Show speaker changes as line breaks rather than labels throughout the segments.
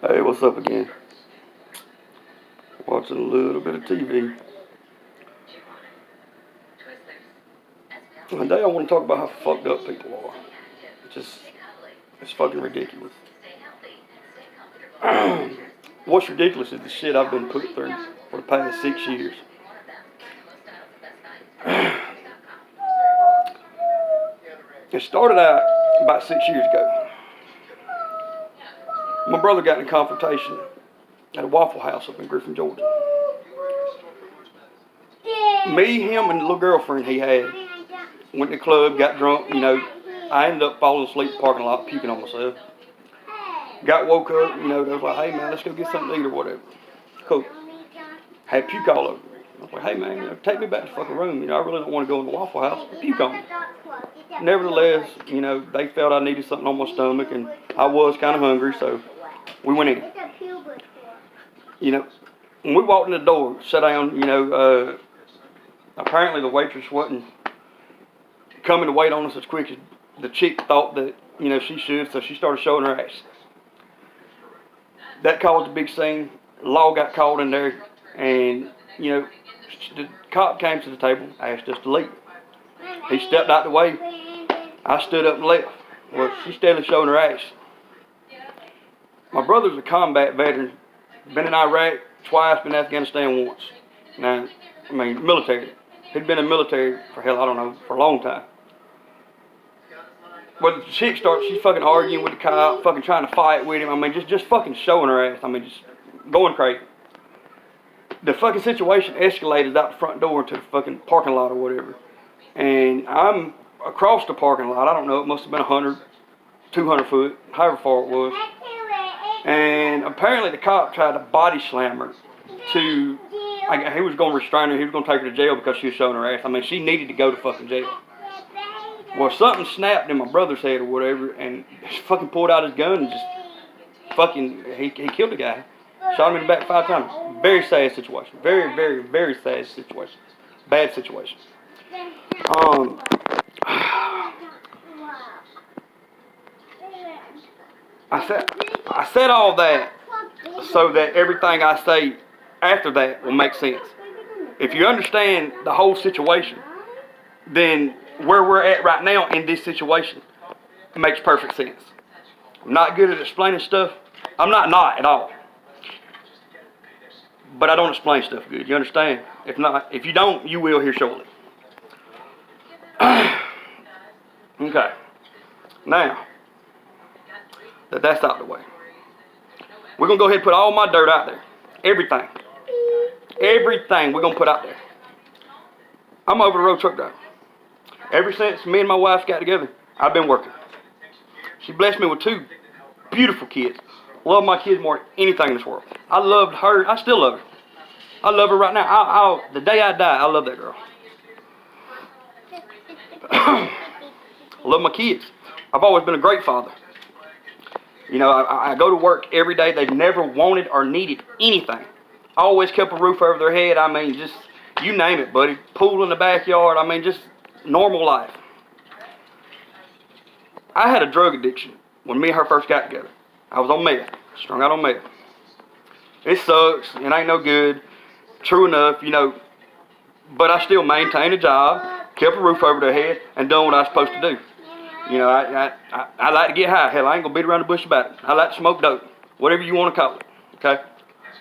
Hey, what's up again? Watching a little bit of TV. Today I want to talk about how fucked up people are. It's fucking ridiculous. What's ridiculous is the shit I've been put through for the past 6 years. It started out about 6 years ago. My brother got in a confrontation at a Waffle House up in Griffin, Georgia. Me, him, and the little girlfriend he had went to the club, got drunk, I ended up falling asleep in the parking lot, puking on myself. Got woke up, they was like, hey man, let's go get something to eat or whatever. Cool. Had puke all over me. I was like, hey man, take me back to the fucking room. I really don't want to go in the Waffle House and puke on me. Nevertheless, they felt I needed something on my stomach, and I was kind of hungry, so we went in. When we walked in the door, sat down, apparently the waitress wasn't coming to wait on us as quick as the chick thought that, she should, so she started showing her ass. That caused a big scene. Law got called in there, and, the cop came to the table, asked us to leave. He stepped out the way. I stood up and left. Well, she's still showing her ass. My brother's a combat veteran. Been in Iraq twice, been in Afghanistan once. Now, military. He'd been in the military for for a long time. Well, the chick she's fucking arguing with the cop, fucking trying to fight with him. Just fucking showing her ass. Just going crazy. The fucking situation escalated out the front door into the fucking parking lot or whatever. And I'm across the parking lot. I don't know, it must have been 100, 200 foot, however far it was. And apparently the cop tried to body slam her he was going to restrain her. He was going to take her to jail because she was showing her ass. She needed to go to fucking jail. Well, something snapped in my brother's head or whatever, and he fucking pulled out his gun and just fucking, he killed the guy. Shot him in the back 5 times. Very sad situation. Very, very, very sad situation. Bad situation. I said all that so that everything I say after that will make sense. If you understand the whole situation, then where we're at right now in this situation makes perfect sense. I'm not good at explaining stuff. I'm not at all. But I don't explain stuff good. You understand? If you don't, you will here shortly. Okay. Now that that's out the way, we're going to go ahead and put all my dirt out there. Everything we're going to put out there. I'm over the road truck driver. Ever since me and my wife got together, I've been working. She blessed me with 2 beautiful kids. Love my kids more than anything in this world. I loved her. I still love her. I love her right now. The day I die, I love that girl. I love my kids. I've always been a great father. I go to work every day. They've never wanted or needed anything. I always kept a roof over their head. Just, you name it, buddy. Pool in the backyard. Just normal life. I had a drug addiction when me and her first got together. I was on meth. Strung out on meth. It sucks. It ain't no good. True enough, but I still maintained a job, kept a roof over their head, and done what I was supposed to do. I like to get high. Hell, I ain't gonna beat around the bush about it. I like to smoke dope, whatever you want to call it. Okay,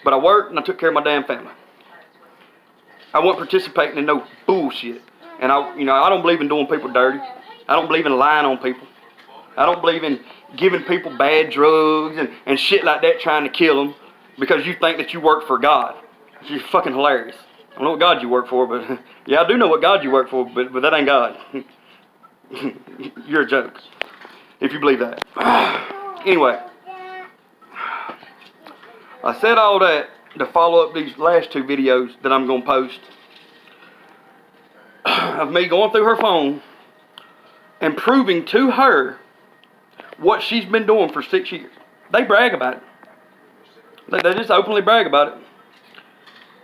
but I worked and I took care of my damn family. I wasn't participating in no bullshit, and I don't believe in doing people dirty. I don't believe in lying on people. I don't believe in giving people bad drugs and shit like that, trying to kill them because you think that you work for God. You're fucking hilarious. I don't know what God you work for, but yeah, I do know what God you work for, but that ain't God. You're a joke, if you believe that. Anyway, I said all that to follow up these last 2 videos that I'm going to post of me going through her phone and proving to her what she's been doing for 6 years. They brag about it. They just openly brag about it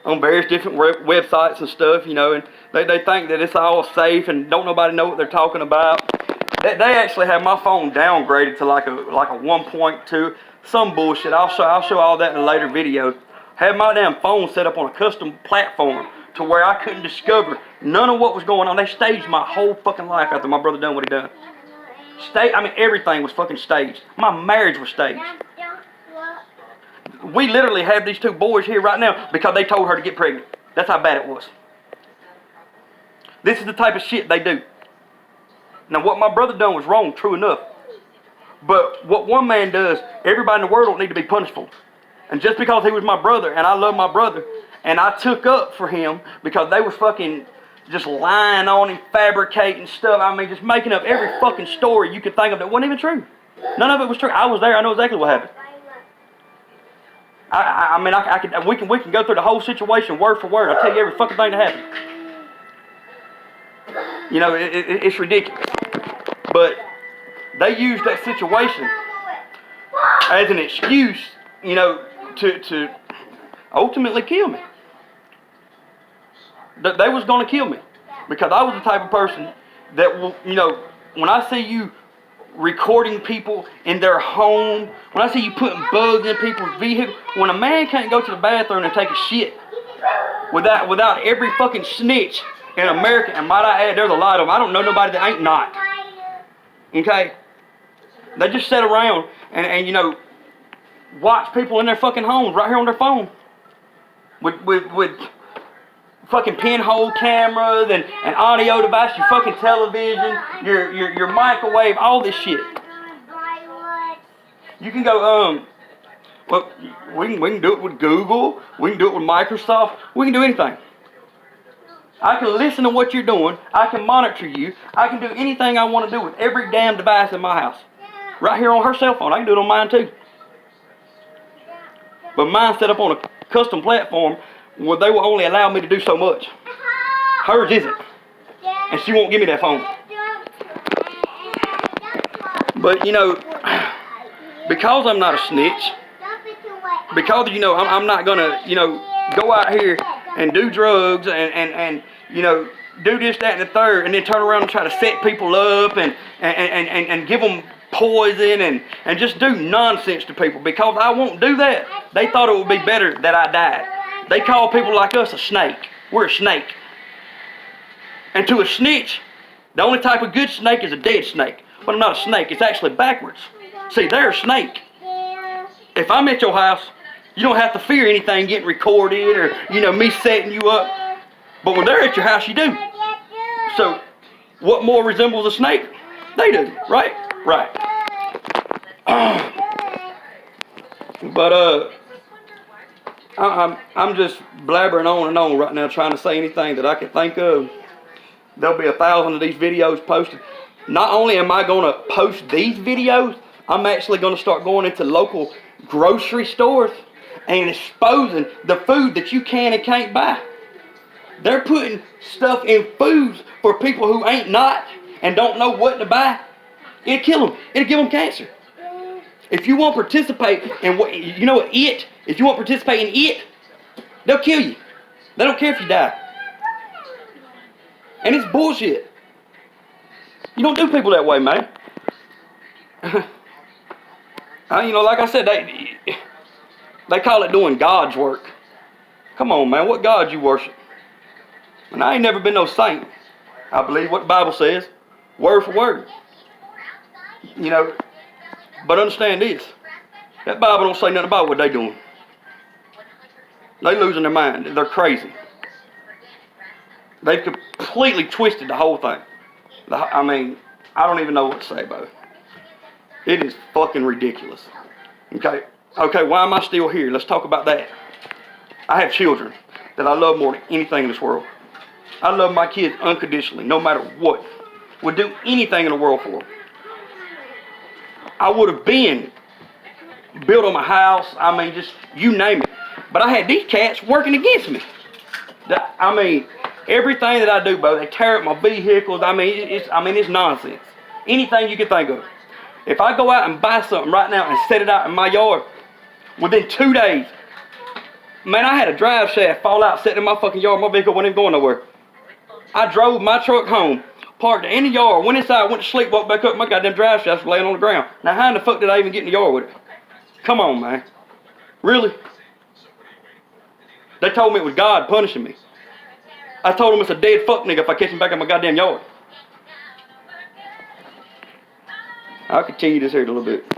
on various different websites and stuff, and they think that it's all safe and don't nobody know what they're talking about. They actually had my phone downgraded to like a 1.2, some bullshit. I'll show all that in a later video. Had my damn phone set up on a custom platform to where I couldn't discover none of what was going on. They staged my whole fucking life after my brother done what he done. I mean, everything was fucking staged. My marriage was staged. We literally have these two boys here right now because they told her to get pregnant. That's how bad it was. This is the type of shit they do. Now, what my brother done was wrong, true enough. But what one man does, everybody in the world don't need to be punished for. And just because he was my brother, and I love my brother, and I took up for him because they was fucking just lying on him, fabricating stuff. I mean, just making up every fucking story you could think of that wasn't even true. None of it was true. I was there. I know exactly what happened. I mean, we can go through the whole situation word for word. I'll tell you every fucking thing that happened. You know, it's ridiculous. But they used that situation as an excuse, you know, to ultimately kill me. They was going to kill me. Because I was the type of person that will, you know, when I see you recording people in their home, when I see you putting bugs in people's vehicles, when a man can't go to the bathroom and take a shit without every fucking snitch in America, and might I add, there's a lot of them. I don't know nobody that ain't not. Okay? They just sit around and you know, watch people in their fucking homes right here on their phone. With fucking pinhole cameras and audio devices, your fucking television, your microwave, all this shit. You can go, well, we can do it with Google, we can do it with Microsoft, we can do anything. I can listen to what you're doing, I can monitor you, I can do anything I want to do with every damn device in my house. Right here on her cell phone, I can do it on mine too. But mine's set up on a custom platform where they will only allow me to do so much. Hers isn't. And she won't give me that phone. But, you know, because I'm not a snitch, because, you know, I'm not going to, you know, go out here and do drugs and you know, do this, that, and the third, and then turn around and try to set people up and give them poison and just do nonsense to people. Because I won't do that. They thought it would be better that I died. They call people like us a snake. We're a snake. And to a snitch, the only type of good snake is a dead snake. But I'm not a snake. It's actually backwards. See, they're a snake. If I'm at your house, you don't have to fear anything getting recorded or, you know, me setting you up. But when they're at your house, you do. So, what more resembles a snake? They do, right? Right. But, I'm just blabbering on and on right now trying to say anything that I can think of. There'll be 1,000 of these videos posted. Not only am I going to post these videos, I'm actually going to start going into local grocery stores and exposing the food that you can and can't buy. They're putting stuff in foods for people who ain't not and don't know what to buy. It'll kill them. It'll give them cancer. If you won't participate in what, you know what, if you won't participate in it, they'll kill you. They don't care if you die. And it's bullshit. You don't do people that way, man. You know, like I said, they call it doing God's work. Come on, man, what God you worship? And I ain't never been no saint. I believe what the Bible says, word for word. You know, but understand this. That Bible don't say nothing about what they doing. They losing their mind. They're crazy. They've completely twisted the whole thing. I mean, I don't even know what to say about it. It is fucking ridiculous. Okay, why am I still here? Let's talk about that. I have children that I love more than anything in this world. I love my kids unconditionally, no matter what. Would do anything in the world for them. I would have been built them a house. I mean, just you name it. But I had these cats working against me. I mean, everything that I do, bro, they tear up my vehicles. I mean, it's nonsense. Anything you can think of. If I go out and buy something right now and set it out in my yard, within 2 days, man, I had a drive shaft fall out sitting in my fucking yard. My vehicle wasn't even going nowhere. I drove my truck home parked in the yard, went inside, went to sleep, walked back up, my goddamn drive shaft was laying on the ground. Now how in the fuck did I even get in the yard with it? Come on, man. Really? They told me it was God punishing me. I told them it's a dead fuck nigga if I catch him back in my goddamn yard. I'll continue this here in a little bit.